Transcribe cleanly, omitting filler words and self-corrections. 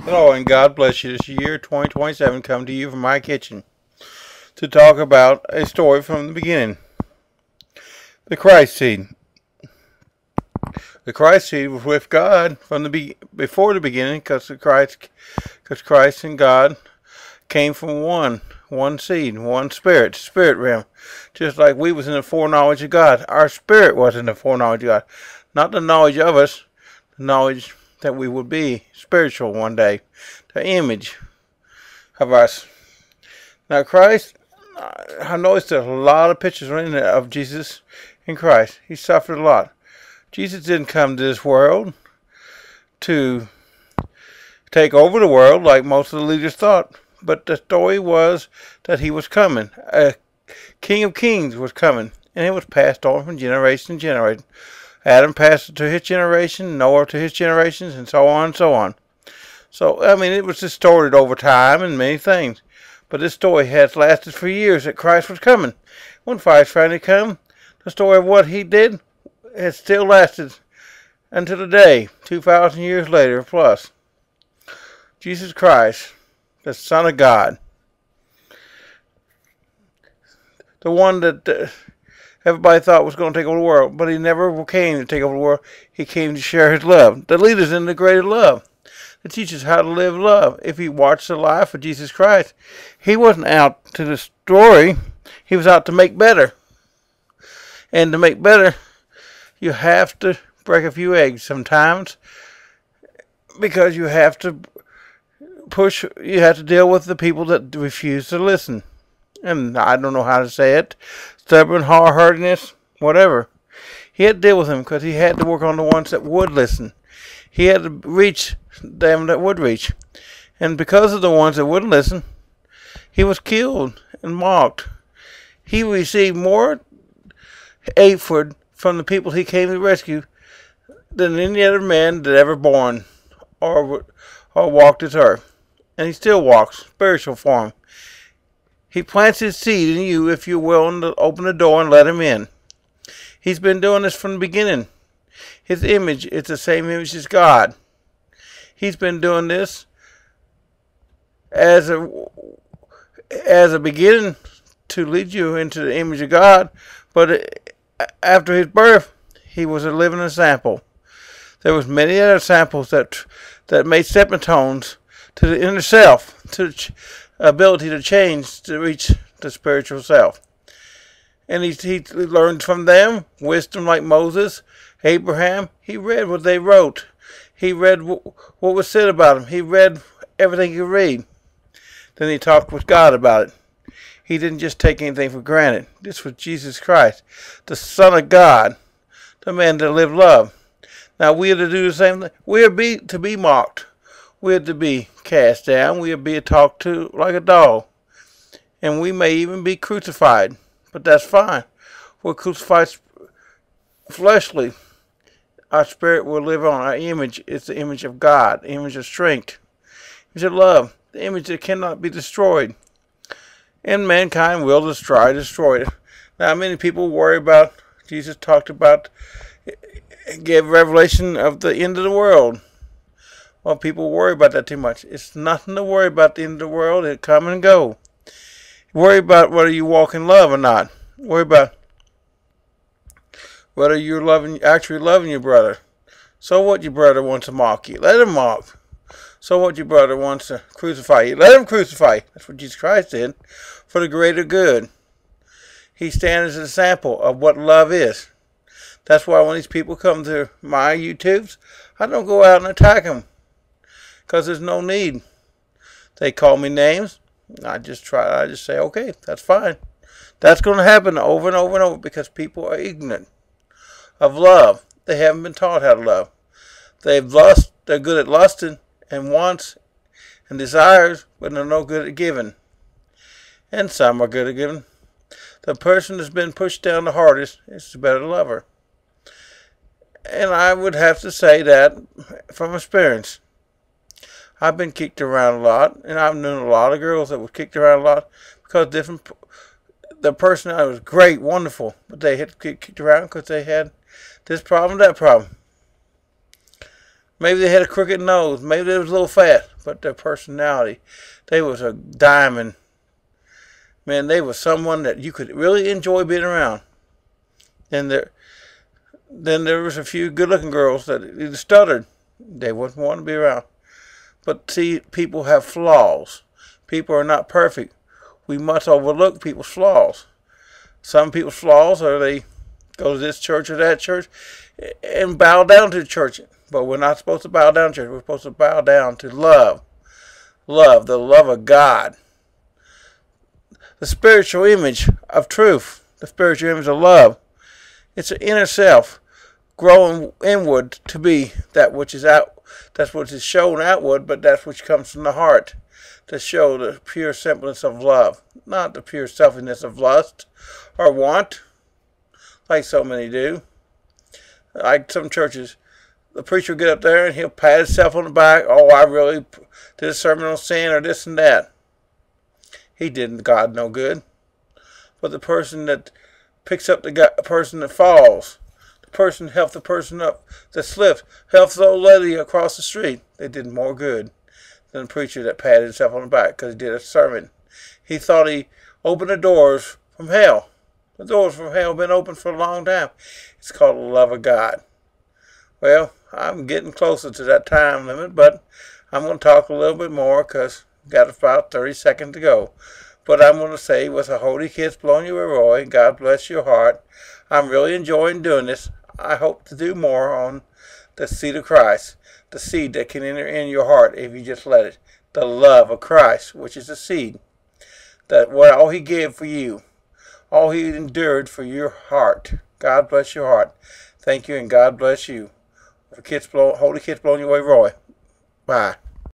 Hello and God bless you. This year 2027 come to you from my kitchen to talk about a story from the beginning. The Christ seed. The Christ seed was with God from before the beginning, because Christ and God came from one seed, one spirit realm. Just like we was in the foreknowledge of God, our spirit was in the foreknowledge of God, not the knowledge of us, the knowledge that we would be spiritual one day, the image of us. Now Christ, I noticed there's a lot of pictures in there of Jesus and Christ. He suffered a lot. Jesus didn't come to this world to take over the world like most of the leaders thought, but the story was that he was coming. A King of Kings was coming, and it was passed on from generation to generation. Adam passed it to his generation, Noah to his generations, and so on and so on. So, I mean, it was distorted over time and many things. But this story has lasted for years that Christ was coming. When Christ finally came, the story of what he did has still lasted until today, 2,000 years later plus. Jesus Christ, the Son of God. The one that everybody thought was going to take over the world, but he never came to take over the world. He came to share his love. The leaders integrated love. To teach us how to live love. If you watch the life of Jesus Christ, he wasn't out to destroy. He was out to make better. And to make better, you have to break a few eggs sometimes, because you have to deal with the people that refuse to listen. And I don't know how to say it. Stubborn, hard-heartedness, whatever. He had to deal with them because he had to work on the ones that would listen. He had to reach them that would reach. And because of the ones that wouldn't listen, he was killed and mocked. He received more hatred from the people he came to rescue than any other man that ever born or walked this earth. And he still walks, spiritual form. He plants his seed in you if you're willing to open the door and let him in. He's been doing this from the beginning. His image is the same image as God. He's been doing this as a beginning to lead you into the image of God, but after his birth, he was a living example. There was many other samples that made stepping stones to the inner self, to the ability to change to reach the spiritual self. And he learned from them wisdom like Moses, Abraham. He read what they wrote. He read what was said about him. He read everything he could read. Then he talked with God about it. He didn't just take anything for granted. This was Jesus Christ, the Son of God, the man that lived love. Now we are to do the same thing. We are to be mocked. We are to be cast down. We are to be talked to like a dog. And we may even be crucified. But that's fine. We're crucified fleshly. Our spirit will live on. Our image is the image of God, the image of strength, the image of love, the image that cannot be destroyed. And mankind will destroy it. Now, many people worry about, Jesus talked about, gave revelation of the end of the world. Well, people worry about that too much. It's nothing to worry about the end of the world. It'll come and go. Worry about whether you walk in love or not. Worry about whether you're actually loving your brother. So what, your brother wants to mock you? Let him mock. So what, your brother wants to crucify you? Let him crucify you. That's what Jesus Christ did for the greater good. He stands as an example of what love is. That's why when these people come to my YouTubes, I don't go out and attack them, because there's no need. They call me names. I just say, okay, that's fine. That's going to happen over and over and over, because people are ignorant of love. They haven't been taught how to love. They're good at lusting and wants and desires, but they're no good at giving. And some are good at giving. The person that's been pushed down the hardest is the better lover. And I would have to say that from experience. I've been kicked around a lot, and I've known a lot of girls that were kicked around a lot because the personality was great, wonderful, but they had kicked around because they had this problem, that problem. Maybe they had a crooked nose, maybe they was a little fat, but their personality. They was a diamond. Man, they was someone that you could really enjoy being around. And then there was a few good-looking girls that either stuttered. They wouldn't want to be around. But see, people have flaws. People are not perfect. We must overlook people's flaws. Some people's flaws are they go to this church or that church and bow down to the church. But we're not supposed to bow down to church. We're supposed to bow down to love. Love, the love of God. The spiritual image of truth. The spiritual image of love. It's an inner self growing inward to be that which is out. That's what is shown outward, but that's which comes from the heart to show the pure semblance of love, not the pure selfishness of lust or want, like so many do. Like some churches, the preacher will get up there and he'll pat himself on the back. Oh, I really did a sermon on sin or this and that. He didn't God no good. But the person that picks up the person that falls, the person helped the person up that slipped, helped the old lady across the street. They did more good than the preacher that patted himself on the back because he did a sermon. He thought he opened the doors from hell. The doors from hell have been open for a long time. It's called the love of God. Well, I'm getting closer to that time limit, but I'm going to talk a little bit more because I've got about 30 seconds to go. But I'm going to say, with a Holy Kiss blowing you away, Roy, God bless your heart. I'm really enjoying doing this. I hope to do more on the seed of Christ, the seed that can enter in your heart if you just let it. The love of Christ, which is the seed. That what all He gave for you, all He endured for your heart. God bless your heart. Thank you, and God bless you. Holy Kiss blowing you away, Roy. Bye.